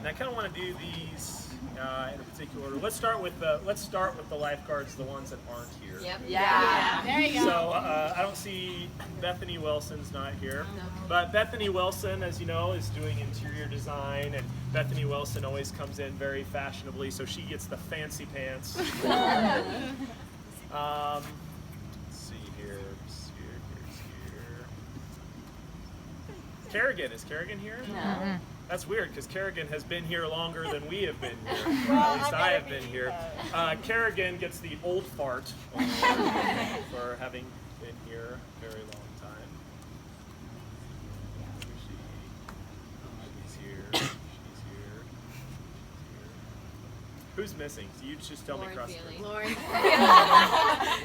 and I kind of want to do these in a particular order. Let's start with the lifeguards, the ones that aren't here. Yep. Yeah. There you go. So I don't see Bethany Wilson's not here, but Bethany Wilson, as you know, is doing interior design, and Bethany Wilson always comes in very fashionably, so she gets the fancy pants. Let's see here. Kerrigan, is Kerrigan here? No. That's weird because Kerrigan has been here longer than we have been here. At least I have been here. Kerrigan gets the old fart for having been here a very long time. He's here. She's here. Who's missing? So you just tell me across the room. Lauren.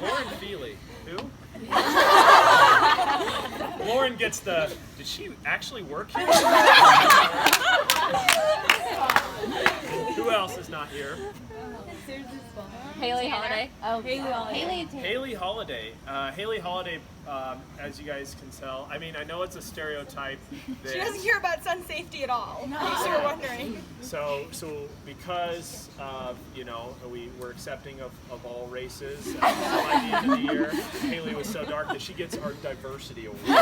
Lauren Feely. Who? Lauren gets the. Did she actually work here? Who else is not here? Haley Holiday. Oh, Haley Holiday. Haley Holiday. Haley Holiday, as you guys can tell, I mean, I know it's a stereotype. That, She doesn't care about sun safety at all, in case you were wondering. So because we're accepting of all races, so by the end of the year, Haley was so dark that she gets our diversity award. She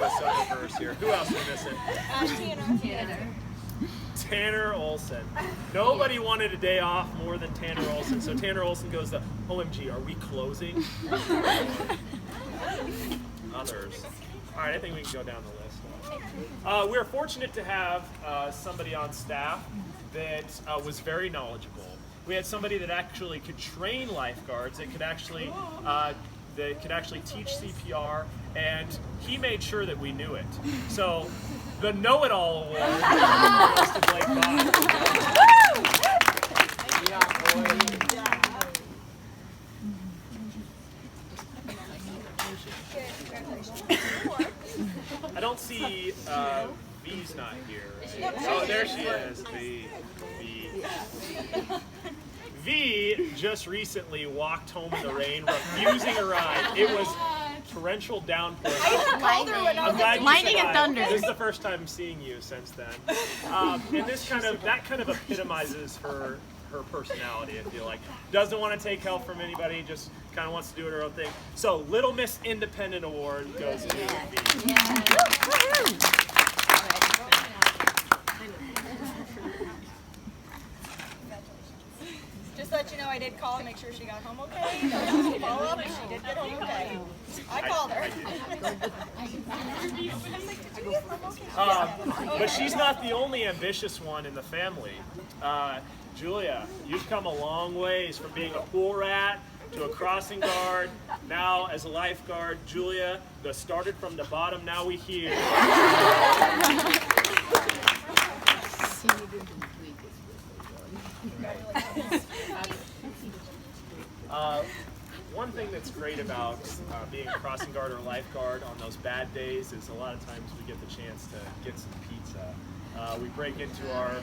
was so diverse here. Who else are we missing? Tanner. Tanner Olson. Nobody wanted a day off more than Tanner Olson, so Tanner Olson goes to, OMG, are we closing? Others. All right, I think we can go down the list. We're fortunate to have somebody on staff that was very knowledgeable. We had somebody that actually could train lifeguards, that could actually teach CPR, and he made sure that we knew it. So the know-it-all award goes to Blake Bond. I don't see V's not here. Right? Oh, there she is. V just recently walked home in the rain, refusing a ride. It was torrential downpour. Lightning and thunder. This is the first time seeing you since then. And that kind of epitomizes her personality, I feel like. Doesn't want to take help from anybody, just kind of wants to do her own thing. So Little Miss Independent Award goes to V. Just to let you know, I did call and make sure she got home okay. Follow up, and she did get home okay. I called her. But she's not the only ambitious one in the family. Julia, you've come a long ways from being a pool rat to a crossing guard, now as a lifeguard. Julia, started from the bottom, now we here. One thing that's great about being a crossing guard or lifeguard on those bad days is a lot of times we get the chance to get some pizza. We break into our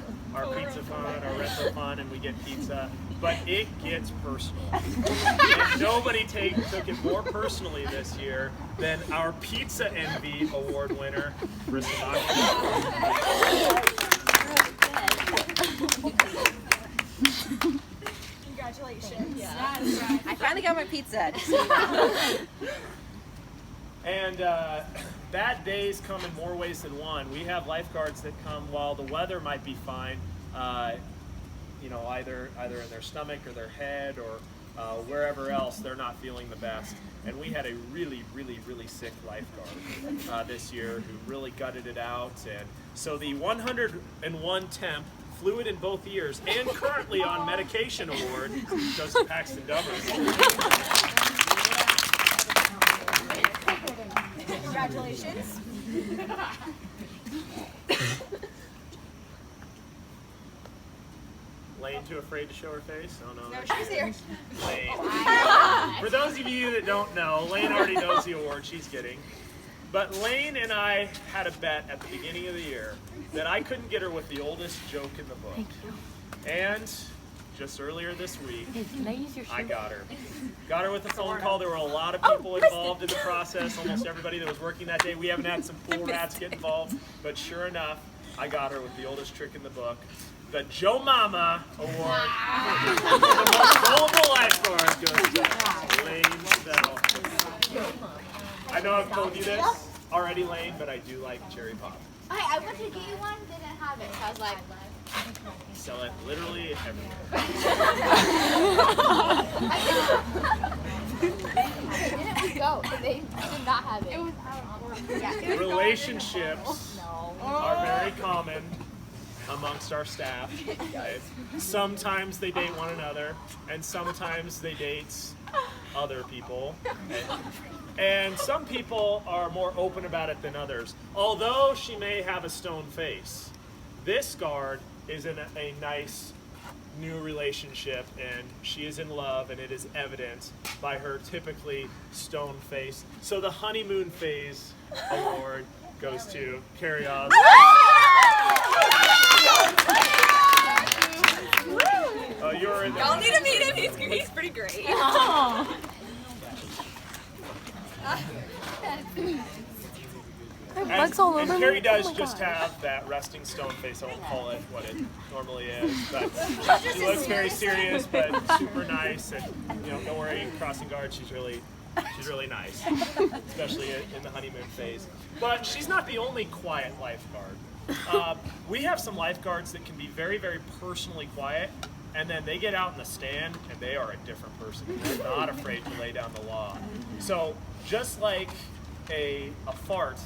pizza fund, our retro fund, and we get pizza, but it gets personal. And nobody took it more personally this year than our Pizza Envy Award winner, Bristol. Congratulations. Yeah. I finally got my pizza. And bad days come in more ways than one. We have lifeguards that come while the weather might be fine, either in their stomach or their head or wherever else they're not feeling the best. And we had a really, really, really sick lifeguard this year who really gutted it out. And so the 101 temp, fluid in both ears, and currently on medication award goes to Paxton Dummers. Congratulations. Lane too afraid to show her face? Oh no. No, she's here. Lane. For those of you that don't know, Lane already knows the award she's getting. But Lane and I had a bet at the beginning of the year that I couldn't get her with the oldest joke in the book. And just earlier this week, Can I use your I shoe? got her. Got her with a phone call. There were a lot of people involved in the process. Almost everybody that was working that day. We haven't had some pool rats get involved, but sure enough, I got her with the oldest trick in the book. The Joe Mama Award for the most gullible lifeguard goes to Lane Settle. I know I've told you this already, Lane, but I do like cherry pop. I went to get you one, they didn't have it. So I was like, Sell it literally everywhere. didn't we go? They did not have it. Relationships are very common amongst our staff. Right? Sometimes they date one another, and sometimes they date other people. And some people are more open about it than others. Although she may have a stone face, this guard is in a nice new relationship, and she is in love, and it is evident by her typically stone face. So the honeymoon phase award goes to Carrie Oz. You're in Y'all the need to meet him. He's pretty great. and Carrie does just have that resting stone face. I won't call it what it normally is, but she looks very serious, but super nice. And don't worry, crossing guard, she's really nice, especially in the honeymoon phase. But she's not the only quiet lifeguard. We have some lifeguards that can be very, very personally quiet, and then they get out in the stand and they are a different person. They're not afraid to lay down the law. So just like a fart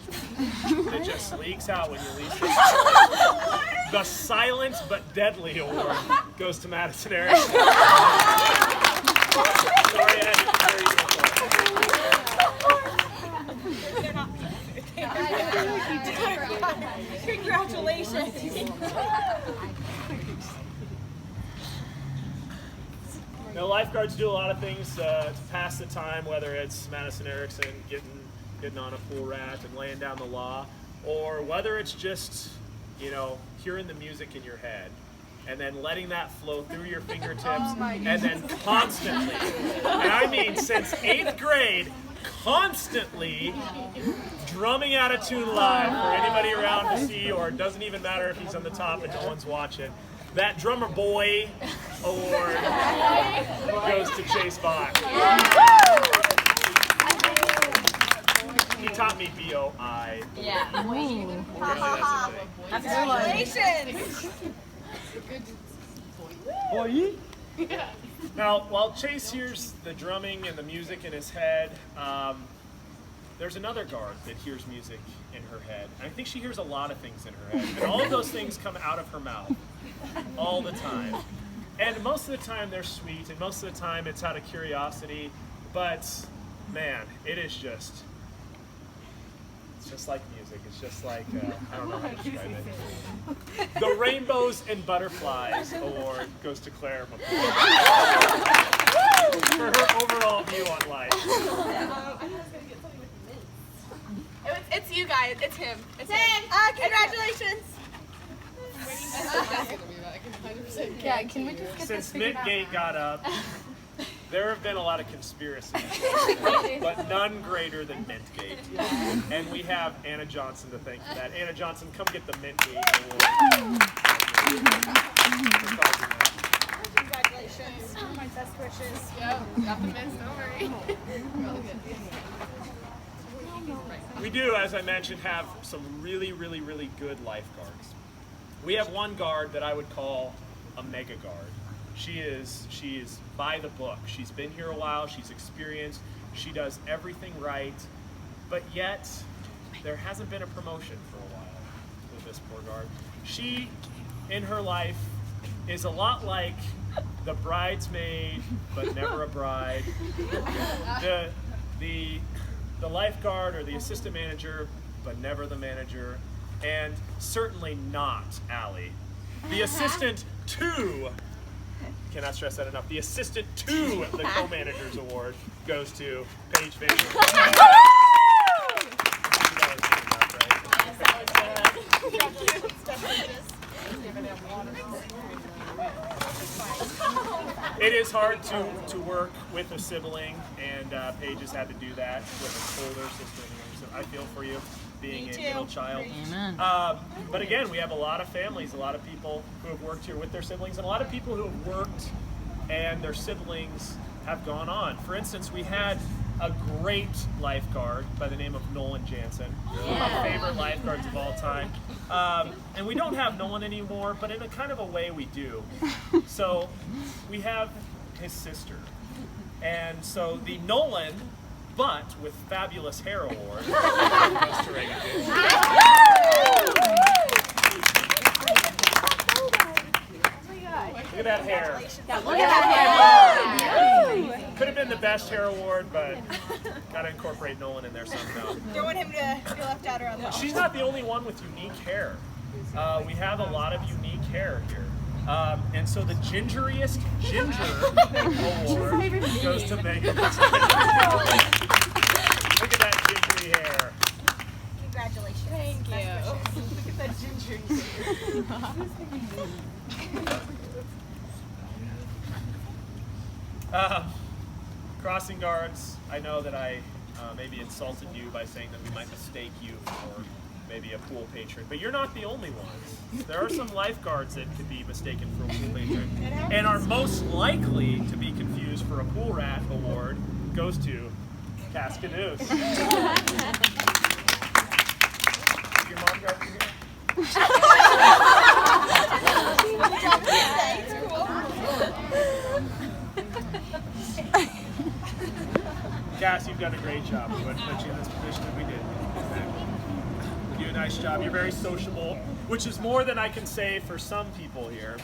that just leaks out when you least expect it, the silent but deadly award goes to Madison Erickson. Sorry, I had to be very Congratulations. Now, lifeguards do a lot of things to pass the time, whether it's Madison Erickson getting on a pool rat and laying down the law, or whether it's just, hearing the music in your head and then letting that flow through your fingertips and then constantly, and I mean since 8th grade, constantly drumming out a tune live for anybody around to see, or it doesn't even matter if he's on the top and no one's watching. That Drummer Boy award goes to Chase Bach. He taught me B-O-I. Yeah. Apparently that's a thing. Congratulations. Now, while Chase hears the drumming and the music in his head, there's another guard that hears music in her head. And I think she hears a lot of things in her head. And all of those things come out of her mouth all the time. And most of the time they're sweet, and most of the time it's out of curiosity. But, man, it's just like music. It's just like, I don't know how to describe it. The Rainbows and Butterflies Award goes to Claire McCoy for her overall view on life. It's you guys. It's him. It's him. Congratulations. Yeah, can we just get Since this figured out? Midgate got up, there have been a lot of conspiracies, but none greater than Mintgate. And we have Anna Johnson to thank for that. Anna Johnson, come get the Mintgate award. Congratulations. My best wishes. Got the mints, don't worry. We do, as I mentioned, have some really, really, really good lifeguards. We have one guard that I would call a mega guard. She is by the book. She's been here a while, she's experienced, she does everything right, but yet there hasn't been a promotion for a while with this poor guard. She, in her life, is a lot like the bridesmaid, but never a bride. The lifeguard or the assistant manager, but never the manager, and certainly not Allie. The assistant to, cannot stress that enough, the assistant to the co-managers award goes to Paige Fisher. It is hard to work with a sibling, and Paige has had to do that with an older sister. So I feel for you, being a middle child. Amen. But again, we have a lot of families, a lot of people who have worked here with their siblings, and a lot of people who have worked and their siblings have gone on. For instance, we had a great lifeguard by the name of Nolan Jansen, one of my favorite lifeguards of all time. And we don't have Nolan anymore, but in a kind of a way we do. So we have his sister. And so the Nolan, but with fabulous hair award goes to Reagan. Look at that hair. Look at that hair. Could have been the best hair award, but gotta incorporate Nolan in there somehow. Don't want him to be left out around the house. She's not the only one with unique hair. We have a lot of unique hair here. And so the gingeriest ginger award goes to Megan. Look at that gingery hair. Congratulations. Thank you. Look at that ginger. Crossing guards, I know that I maybe insulted you by saying that we might mistake you for maybe a pool patron, but you're not the only ones. There are some lifeguards that could be mistaken for a pool patron, and are most likely to be confused for a pool rat award goes to Cascadoos. Your mom drive you here? Cass, you've done a great job. We wouldn't put you in this position if we did. You do a nice job. You're very sociable, which is more than I can say for some people here.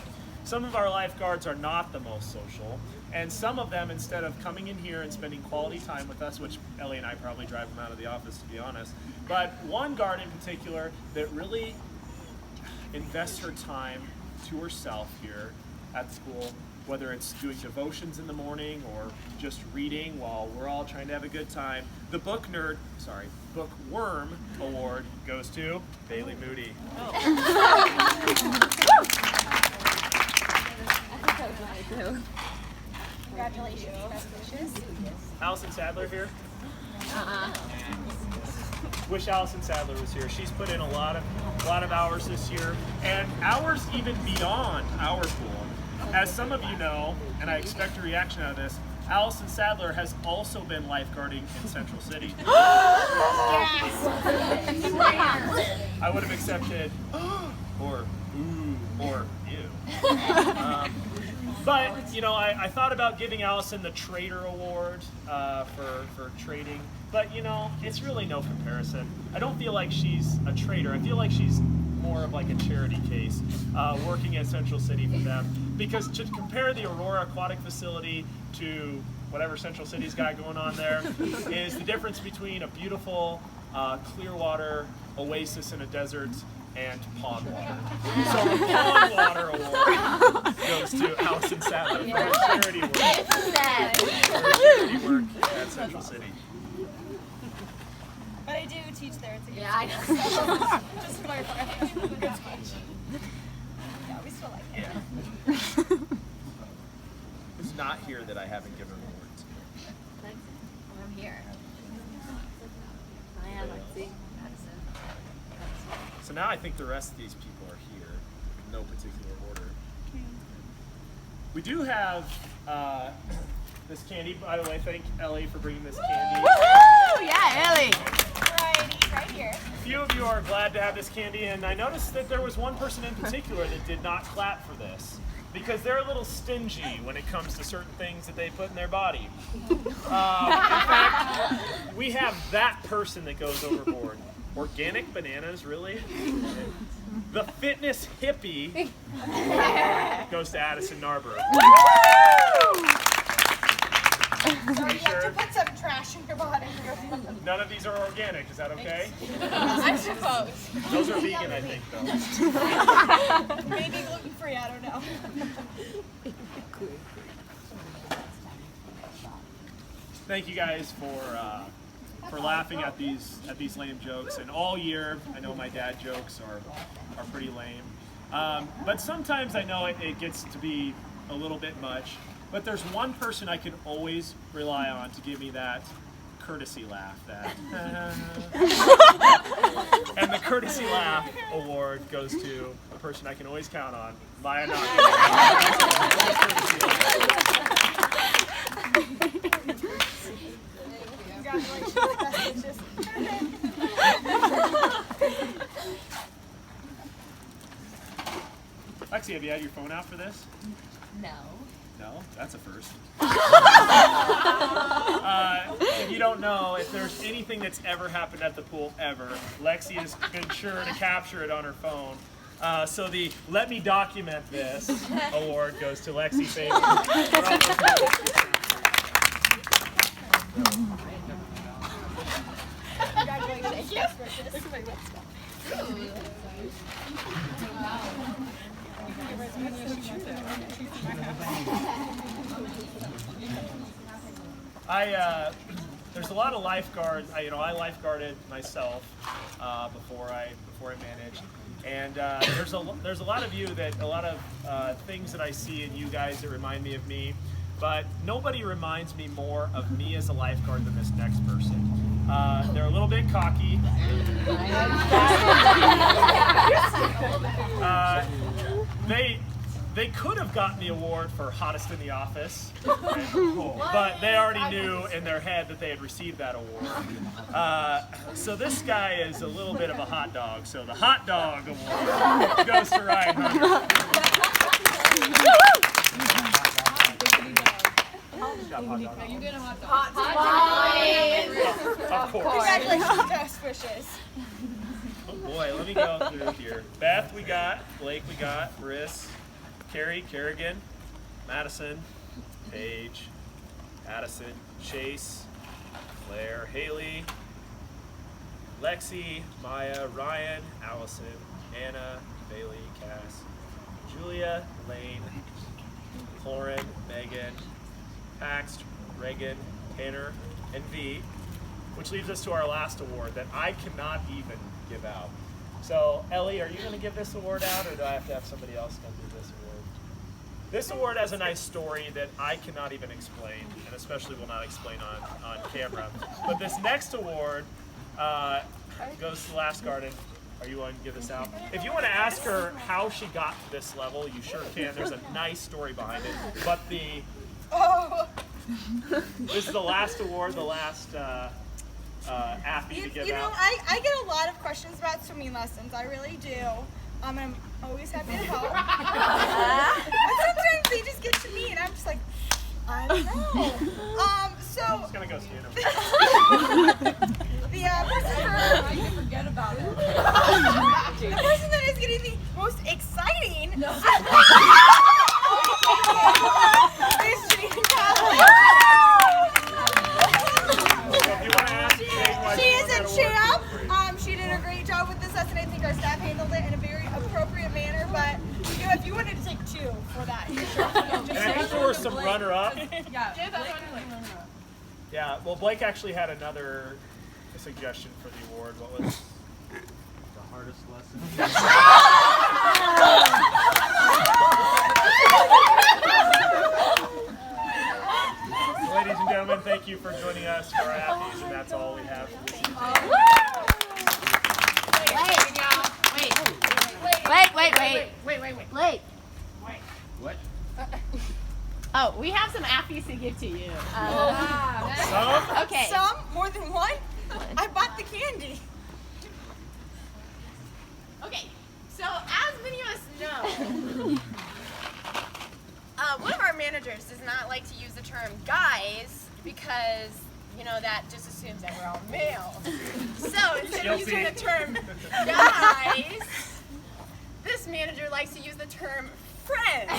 Some of our lifeguards are not the most social, and some of them, instead of coming in here and spending quality time with us, which Ellie and I probably drive them out of the office, to be honest, but one guard in particular that really invests her time to herself here at school, whether it's doing devotions in the morning or just reading while we're all trying to have a good time. The Bookworm Award goes to Bailey Moody. Congratulations. Best wishes. Allison Sadler here? Wish Allison Sadler was here. She's put in a lot of hours this year, and hours even beyond our pool. As some of you know, and I expect a reaction out of this, Allison Sadler has also been lifeguarding in Central City. I would have accepted or ooh or ew. But you know, I thought about giving Allison the Trader Award for trading, but you know, it's really no comparison. I don't feel like she's a trader. I feel like she's more of like a charity case, working at Central City for them. Because to compare the Aurora Aquatic Facility to whatever Central City's got going on there is the difference between a beautiful clear water oasis in a desert and pond water. So the pond water award goes to Allison Sadler for her charity work. At Central City. But I do teach there. It's a good I know. Just clarify. Good speech. Yeah, we still like it. Yeah. It's not here that I haven't given awards. I'm here. I am, Lexi. So now I think the rest of these people are here in no particular order. We do have this candy. By the way, thank Ellie for bringing this candy. Woohoo! Yeah, Ellie. Right here. A few of you are glad to have this candy, and I noticed that there was one person in particular that did not clap for this because they're a little stingy when it comes to certain things that they put in their body. In fact, we have that person that goes overboard. Organic bananas, really? The fitness hippie goes to Addison Narborough. So you have to put some trash in your body. None of these are organic, is that okay? I suppose. Those are vegan, I think, though. Maybe gluten-free, I don't know. Thank you guys for laughing at these lame jokes. And all year, I know my dad jokes are pretty lame. But sometimes I know it gets to be a little bit much. But there's one person I can always rely on to give me that courtesy laugh. And the courtesy laugh award goes to a person I can always count on, Maya Lexi, have you had your phone out for this? No. No? That's a first. If you don't know, if there's anything that's ever happened at the pool ever, Lexi has been sure to capture it on her phone. So the Let Me Document This award goes to Lexi Faber. Congratulations. Yes. There's a lot of lifeguards. I lifeguarded myself before I managed, and there's a lot of things that I see in you guys that remind me of me. But nobody reminds me more of me as a lifeguard than this next person. They're a little bit cocky. They could have gotten the award for hottest in the office, but they already knew in their head that they had received that award. So this guy is a little bit of a hot dog. So the hot dog award goes to Ryan Hunter. You get a hot dog. Of course. Congratulations, best wishes. Oh boy, let me go through here. Beth, we got. Blake, we got. Briss, Carrie, Kerrigan, Madison, Paige, Addison, Chase, Claire, Haley, Lexi, Maya, Ryan, Allison, Anna, Bailey, Cass, Julia, Lane, Lauren, Megan, Pax, Reagan, Tanner, and V, which leaves us to our last award that I cannot even give out. So, Ellie, are you going to give this award out, or do I have to have somebody else come do this award? This award has a nice story that I cannot even explain, and especially will not explain on camera. But this next award goes to Last Garden. Are you willing to give this out? If you want to ask her how she got to this level, you sure can. There's a nice story behind it. But this is the last award, the last AAFie to give out. I get a lot of questions about swimming lessons. I really do. I'm always happy to help. But sometimes they just get to me, and I'm just like, I don't know. So I'm just gonna go stand over. The person that is getting the most exciting is Janine Cowley. She is a champ. She did a great job with this lesson. I think our staff handled it in a very appropriate manner. But if you wanted to take two for that, you sure. And I think there were some runner-up. Yeah. Well, Blake actually had another suggestion for the award. What was The hardest lesson. Ladies and gentlemen, thank you for joining us for our AAFies, and that's all we have for this evening. Wait. What? Oh, we have some AAFies to give to you. Some? Okay. Some? More than one? I bought the candy. Okay. So, as many of us know, One of our managers does not like to use the term guys because, that just assumes that we're all male. So instead of using the term guys, this manager likes to use the term friends.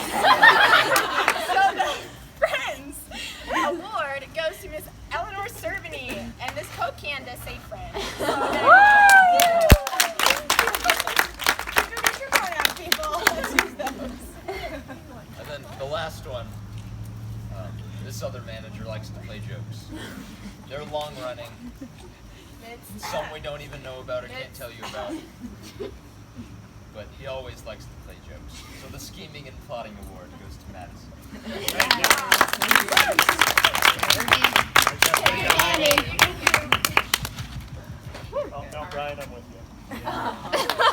So the Friends award goes to Miss Eleanor Cerveny and this Coke can to say friends. So And then the last one, this other manager likes to play jokes. They're long running. Some we don't even know about or can't tell you about. But He always likes to play jokes. So the scheming and plotting award goes to Madison. Oh, no, Brian, I'm with you.